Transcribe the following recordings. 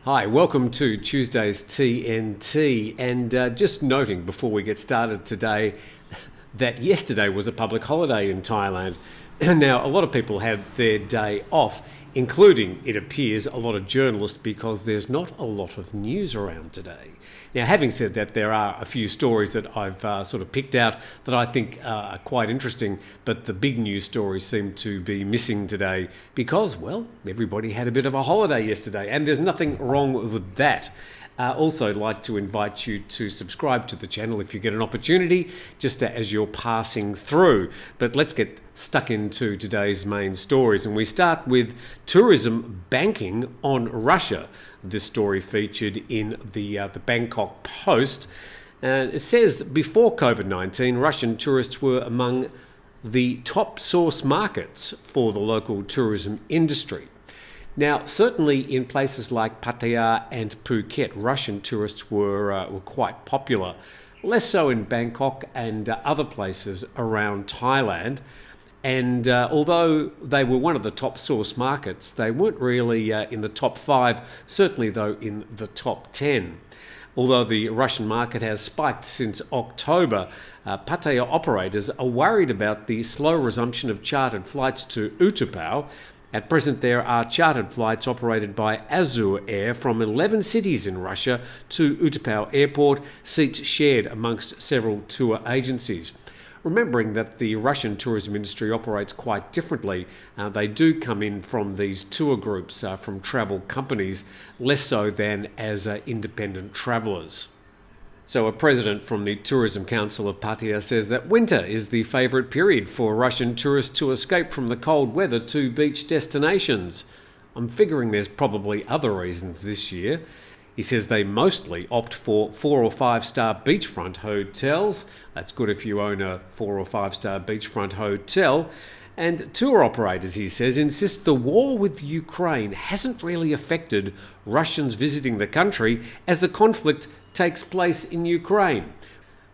Hi, welcome to Tuesday's TNT, and just noting before we get started today that yesterday was a public holiday in Thailand. Now, a lot of people had their day off, including, it appears, a lot of journalists, because there's not a lot of news around today. Now, having said that, there are a few stories that I've sort of picked out that I think are quite interesting, but the big news stories seem to be missing today because, well, everybody had a bit of a holiday yesterday, and there's nothing wrong with that. Also, I'd like to invite you to subscribe to the channel if you get an opportunity, just as you're passing through. But let's get stuck into today's main stories, and we start with tourism banking on Russia. This story featured in the Bangkok Post. It says that before COVID-19, Russian tourists were among the top source markets for the local tourism industry. Now, certainly in places like Pattaya and Phuket, Russian tourists were quite popular. Less so in Bangkok and other places around Thailand. And although they were one of the top source markets, they weren't really in the top 5, certainly though in the top 10. Although the Russian market has spiked since October, Pattaya operators are worried about the slow resumption of chartered flights to Utapao. At present, there are chartered flights operated by Azur Air from 11 cities in Russia to Utapao Airport, seats shared amongst several tour agencies. Remembering that the Russian tourism industry operates quite differently, they do come in from these tour groups, from travel companies, less so than as independent travellers. So a president from the Tourism Council of Pattaya says that winter is the favourite period for Russian tourists to escape from the cold weather to beach destinations. I'm figuring there's probably other reasons this year. He says they mostly opt for 4 or 5 star beachfront hotels. That's good if you own a 4 or 5 star beachfront hotel. And tour operators, he says, insist the war with Ukraine hasn't really affected Russians visiting the country as the conflict takes place in Ukraine.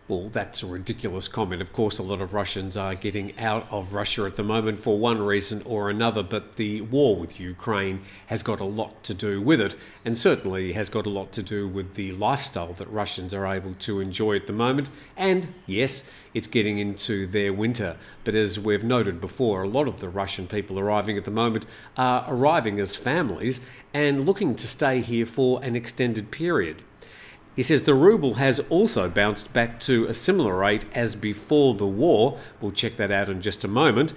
Well, that's a ridiculous comment. Of course, a lot of Russians are getting out of Russia at the moment for one reason or another, but the war with Ukraine has got a lot to do with it, and certainly has got a lot to do with the lifestyle that Russians are able to enjoy at the moment. And yes, it's getting into their winter, but as we've noted before, a lot of the Russian people arriving at the moment are arriving as families and looking to stay here for an extended period. He says the ruble has also bounced back to a similar rate as before the war. We'll check that out in just a moment.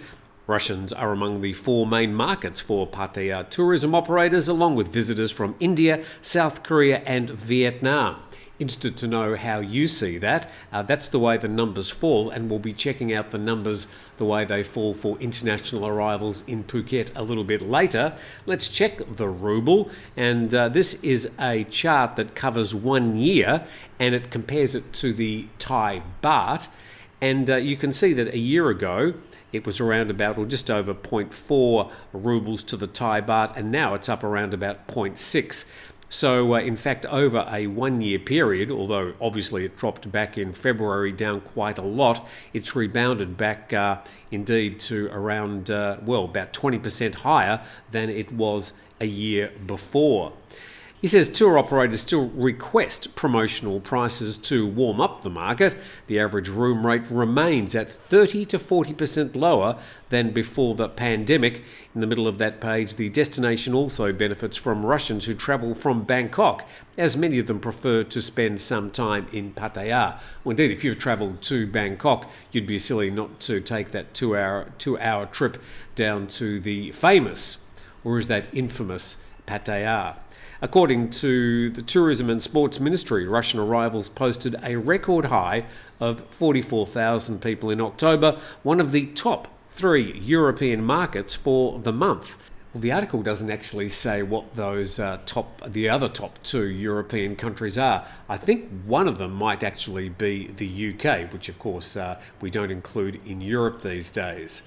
Russians are among the 4 main markets for Pattaya tourism operators, along with visitors from India, South Korea and Vietnam. Interested to know how you see that. That's the way the numbers fall, and we'll be checking out the numbers the way they fall for international arrivals in Phuket a little bit later. Let's check the ruble, and this is a chart that covers 1 year, and it compares it to the Thai baht. And you can see that a year ago it was around about, or just over 0.4 rubles to the Thai baht, and now it's up around about 0.6. So, in fact, over a 1 year period, although obviously it dropped back in February down quite a lot, it's rebounded back indeed to around, about 20% higher than it was a year before. He says tour operators still request promotional prices to warm up the market. The average room rate remains at 30 to 40% lower than before the pandemic. In the middle of that page, the destination also benefits from Russians who travel from Bangkok, as many of them prefer to spend some time in Pattaya. Well, indeed, if you've travelled to Bangkok, you'd be silly not to take that two-hour trip down to the famous, or is that infamous, Pattaya. According to the Tourism and Sports Ministry, Russian arrivals posted a record high of 44,000 people in October, one of the top 3 European markets for the month. Well, the article doesn't actually say what those the other top 2 European countries are. I think one of them might actually be the UK, which of course we don't include in Europe these days.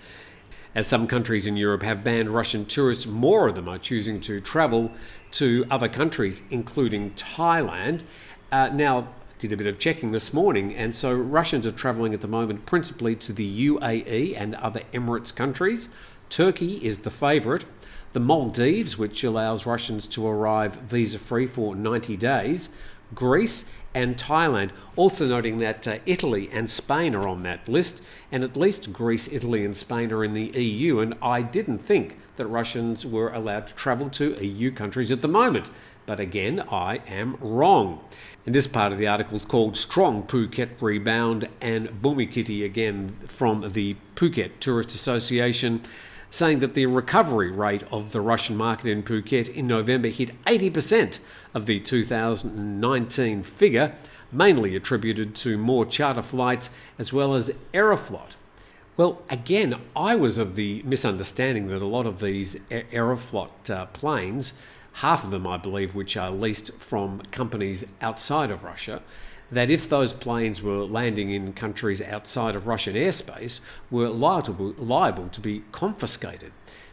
As some countries in Europe have banned Russian tourists, more of them are choosing to travel to other countries, including Thailand. Now, did a bit of checking this morning, and so Russians are travelling at the moment principally to the UAE and other Emirates countries. Turkey is the favourite. the Maldives, which allows Russians to arrive visa-free for 90 days, Greece and Thailand. Also noting that Italy and Spain are on that list, and at least Greece, Italy and Spain are in the EU, and I didn't think that Russians were allowed to travel to EU countries at the moment. But again, I am wrong. And this part of the article is called Strong Phuket Rebound, and Bumikiti again from the Phuket Tourist Association, saying that the recovery rate of the Russian market in Phuket in November hit 80% of the 2019 figure, mainly attributed to more charter flights as well as Aeroflot. Well, again, I was of the misunderstanding that a lot of these Aeroflot planes, half of them I believe, which are leased from companies outside of Russia, that if those planes were landing in countries outside of Russian airspace, were liable to be confiscated.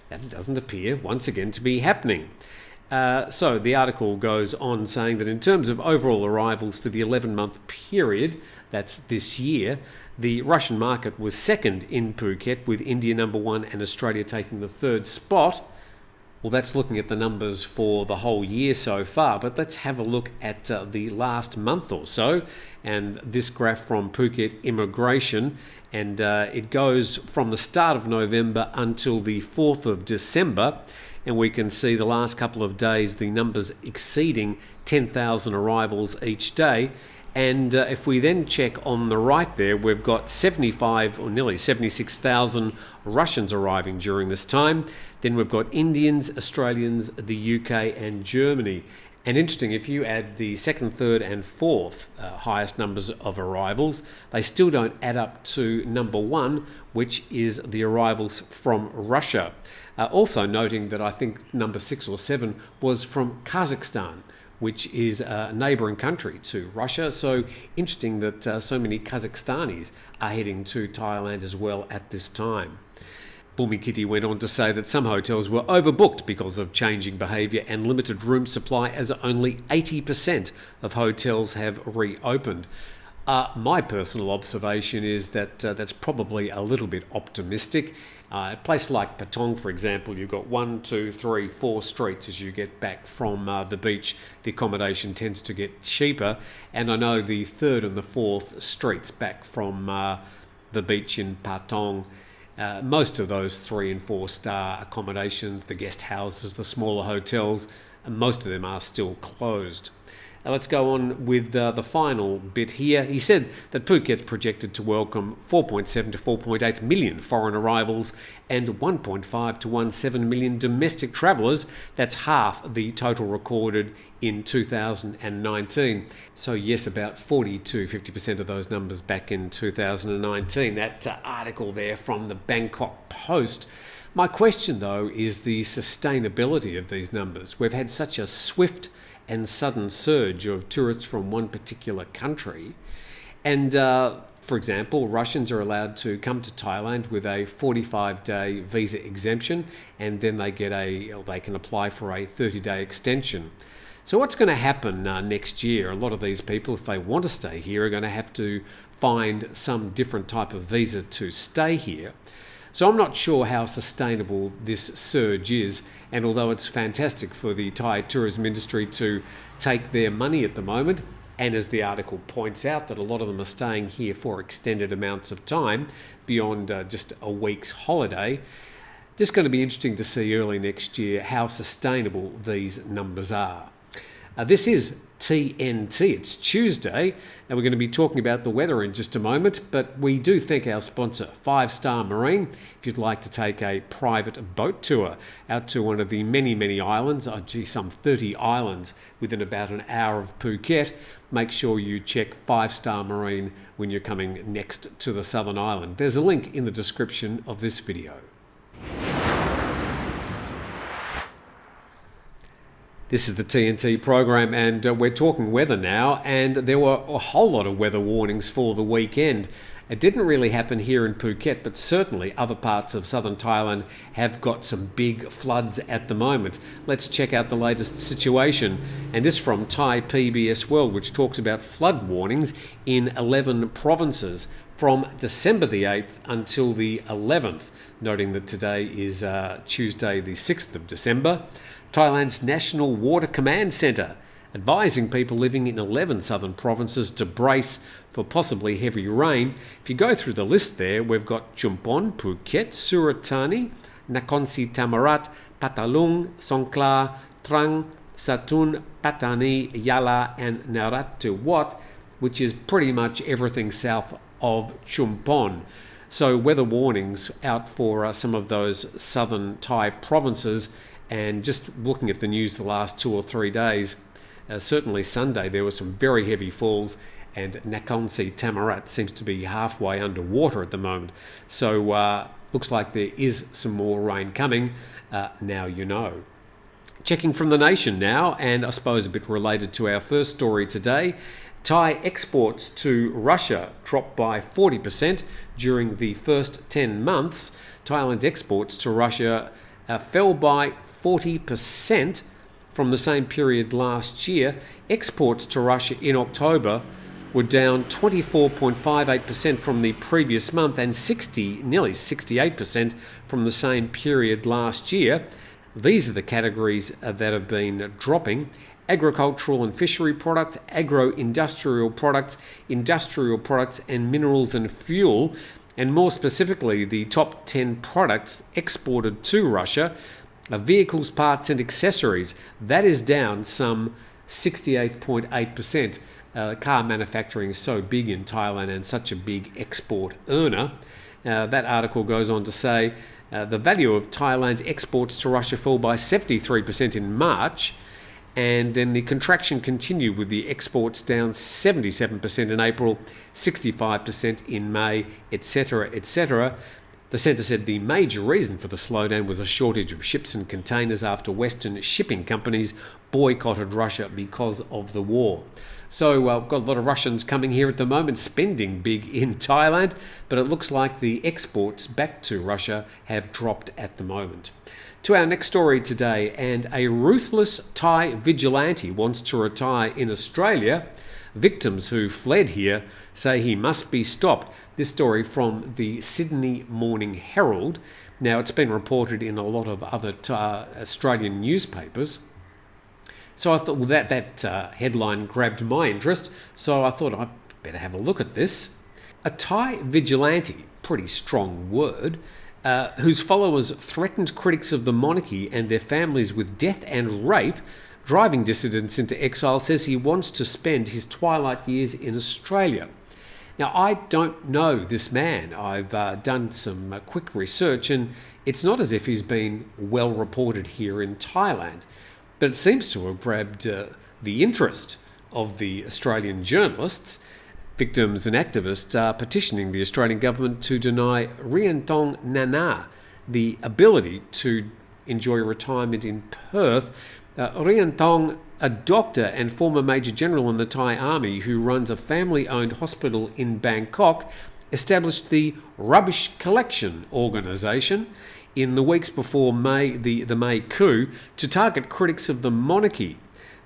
That doesn't appear, once again, to be happening. So the article goes on saying that in terms of overall arrivals for the 11-month period, that's this year, the Russian market was second in Phuket, with India number one and Australia taking the third spot. Well, that's looking at the numbers for the whole year so far, but let's have a look at the last month or so. And this graph from Phuket Immigration, and it goes from the start of November until the 4th of December. And we can see the last couple of days, the numbers exceeding 10,000 arrivals each day. And if we then check on the right there, we've got 75 or nearly 76,000 Russians arriving during this time. Then we've got Indians, Australians, the UK and Germany. And interesting, if you add the second, third and fourth highest numbers of arrivals, they still don't add up to number one, which is the arrivals from Russia. Also noting that I think number 6 or 7 was from Kazakhstan, which is a neighbouring country to Russia. So interesting that so many Kazakhstanis are heading to Thailand as well at this time. Bumikiti went on to say that some hotels were overbooked because of changing behaviour and limited room supply, as only 80% of hotels have reopened. My personal observation is that that's probably a little bit optimistic. A place like Patong, for example, you've got 1, 2, 3, 4 streets as you get back from the beach. The accommodation tends to get cheaper, and I know the third and the fourth streets back from the beach in Patong, most of those 3 and 4 star accommodations, the guest houses, the smaller hotels, most of them are still closed. Let's go on with the final bit here. He said that Phuket's projected to welcome 4.7 to 4.8 million foreign arrivals and 1.5 to 1.7 million domestic travellers. That's half the total recorded in 2019. So yes, about 40 to 50% of those numbers back in 2019. That article there from the Bangkok Post. My question, though, is the sustainability of these numbers. We've had such a swift and sudden surge of tourists from one particular country. And for example, Russians are allowed to come to Thailand with a 45-day visa exemption, and then they can apply for a 30-day extension. So what's going to happen next year? A lot of these people, if they want to stay here, are going to have to find some different type of visa to stay here. So I'm not sure how sustainable this surge is, and although it's fantastic for the Thai tourism industry to take their money at the moment, and as the article points out that a lot of them are staying here for extended amounts of time beyond just a week's holiday, just going to be interesting to see early next year how sustainable these numbers are. This is TNT. It's Tuesday, and we're going to be talking about the weather in just a moment, but we do thank our sponsor, 5 Star Marine. If you'd like to take a private boat tour out to one of the many islands, some 30 islands within about an hour of Phuket, make sure you check 5 Star Marine when you're coming next to the Southern Island. There's a link in the description of this video. This is the TNT program, and we're talking weather now, and there were a whole lot of weather warnings for the weekend. It didn't really happen here in Phuket, but certainly other parts of southern Thailand have got some big floods at the moment. Let's check out the latest situation. And this from Thai PBS World, which talks about flood warnings in 11 provinces from December the 8th until the 11th, noting that today is Tuesday the 6th of December. Thailand's National Water Command Centre advising people living in 11 southern provinces to brace for possibly heavy rain. If you go through the list there, we've got Chumpon, Phuket, Surat Thani, Nakhon Si Thammarat, Patalung, Songkhla, Trang, Satun, Pattani, Yala and Narattu Wat, which is pretty much everything south of Chumpon. So weather warnings out for some of those southern Thai provinces, and just looking at the news the last 2 or 3 days, certainly Sunday there were some very heavy falls, and Nakhon Si Thammarat seems to be halfway underwater at the moment. So looks like there is some more rain coming. Now you know. Checking from The Nation now, and I suppose a bit related to our first story today. Thai exports to Russia dropped by 40% during the first 10 months. Thailand's exports to Russia fell by 40% from the same period last year. Exports to Russia in October were down 24.58% from the previous month and nearly 68% from the same period last year. These are the categories that have been dropping: agricultural and fishery products, agro-industrial products, industrial products, and minerals and fuel. And more specifically, the top 10 products exported to Russia: vehicles, parts and accessories. That is down some 68.8%. Car manufacturing is so big in Thailand and such a big export earner. That article goes on to say the value of Thailand's exports to Russia fell by 73% in March, and then the contraction continued with the exports down 77% in April, 65% in May, etc., etc. The centre said the major reason for the slowdown was a shortage of ships and containers after Western shipping companies boycotted Russia because of the war. So we've got a lot of Russians coming here at the moment, spending big in Thailand, but it looks like the exports back to Russia have dropped at the moment. To our next story today, and a ruthless Thai vigilante wants to retire in Australia. Victims who fled here say he must be stopped. This story from the Sydney Morning Herald. Now, it's been reported in a lot of other Australian newspapers. So I thought, well, that headline grabbed my interest, so I thought I'd better have a look at this. A Thai vigilante, pretty strong word, whose followers threatened critics of the monarchy and their families with death and rape, driving dissidents into exile, says he wants to spend his twilight years in Australia. Now, I don't know this man. I've done some quick research, and it's not as if he's been well reported here in Thailand. But it seems to have grabbed the interest of the Australian journalists. Victims and activists are petitioning the Australian government to deny Riantong Nana the ability to enjoy retirement in Perth. Riantong, a doctor and former Major General in the Thai Army who runs a family-owned hospital in Bangkok, established the Rubbish Collection Organisation in the weeks before the May coup to target critics of the monarchy.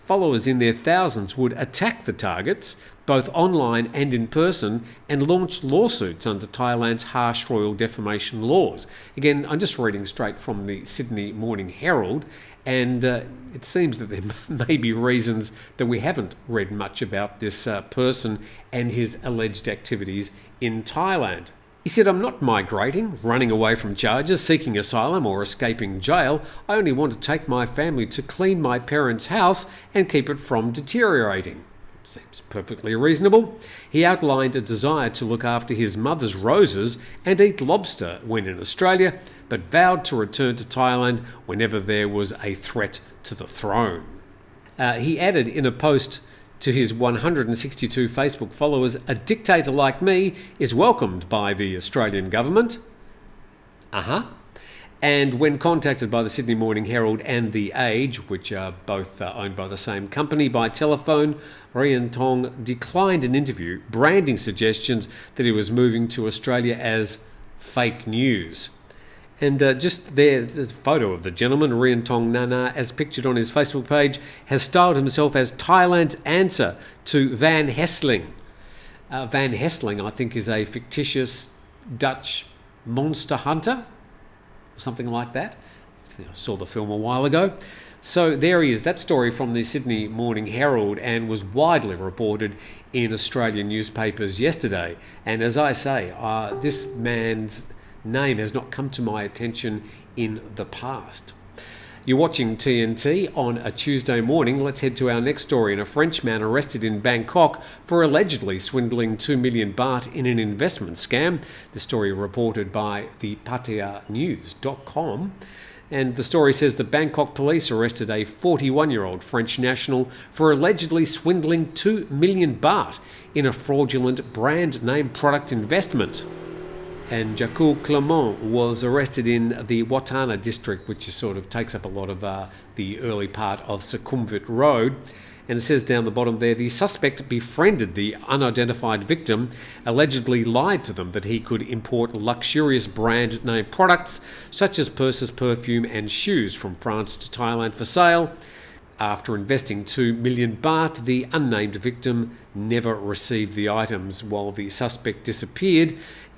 Followers in their thousands would attack the targets, both online and in person, and launch lawsuits under Thailand's harsh royal defamation laws. Again, I'm just reading straight from the Sydney Morning Herald, and it seems that there may be reasons that we haven't read much about this person and his alleged activities in Thailand. He said, "I'm not migrating, running away from charges, seeking asylum or escaping jail. I only want to take my family to clean my parents' house and keep it from deteriorating." Seems perfectly reasonable. He outlined a desire to look after his mother's roses and eat lobster when in Australia, but vowed to return to Thailand whenever there was a threat to the throne. He added in a post to his 162 Facebook followers, "A dictator like me is welcomed by the Australian government." And when contacted by the Sydney Morning Herald and The Age, which are both owned by the same company, by telephone, Rian Tong declined an interview, branding suggestions that he was moving to Australia as fake news. And just there's a photo of the gentleman, Rian Tong Nana, as pictured on his Facebook page, has styled himself as Thailand's answer to Van Helsing. Van Helsing, I think, is a fictitious Dutch monster hunter, something like that. I saw the film a while ago. So there he is, that story from the Sydney Morning Herald, and was widely reported in Australian newspapers yesterday. And as I say, this man's name has not come to my attention in the past. You're watching TNT on a Tuesday morning. Let's head to our next story. A French man arrested in Bangkok for allegedly swindling 2 million baht in an investment scam. The story reported by the Pattaya.com. And the story says the Bangkok police arrested a 41-year-old French national for allegedly swindling 2 million baht in a fraudulent brand name product investment. And Jacques Clement was arrested in the Watana district, which sort of takes up a lot of the early part of Sukhumvit Road. And it says down the bottom there, the suspect befriended the unidentified victim, allegedly lied to them that he could import luxurious brand name products such as purses, perfume and shoes from France to Thailand for sale. After investing 2 million baht, the unnamed victim never received the items while the suspect disappeared.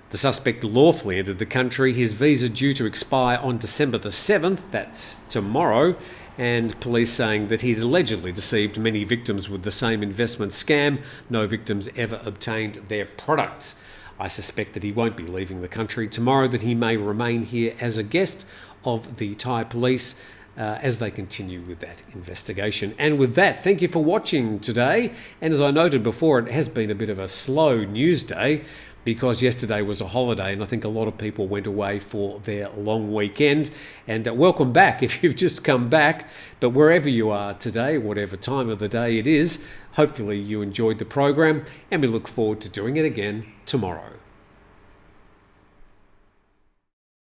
The suspect lawfully entered the country, his visa due to expire on December the 7th, that's tomorrow, and police saying that he'd allegedly deceived many victims with the same investment scam. No victims ever obtained their products. I suspect that he won't be leaving the country tomorrow, that he may remain here as a guest of the Thai police as they continue with that investigation. And with that, thank you for watching today. And as I noted before, it has been a bit of a slow news day, because yesterday was a holiday and I think a lot of people went away for their long weekend. And welcome back if you've just come back. But wherever you are today, whatever time of the day it is, hopefully you enjoyed the program, and we look forward to doing it again tomorrow.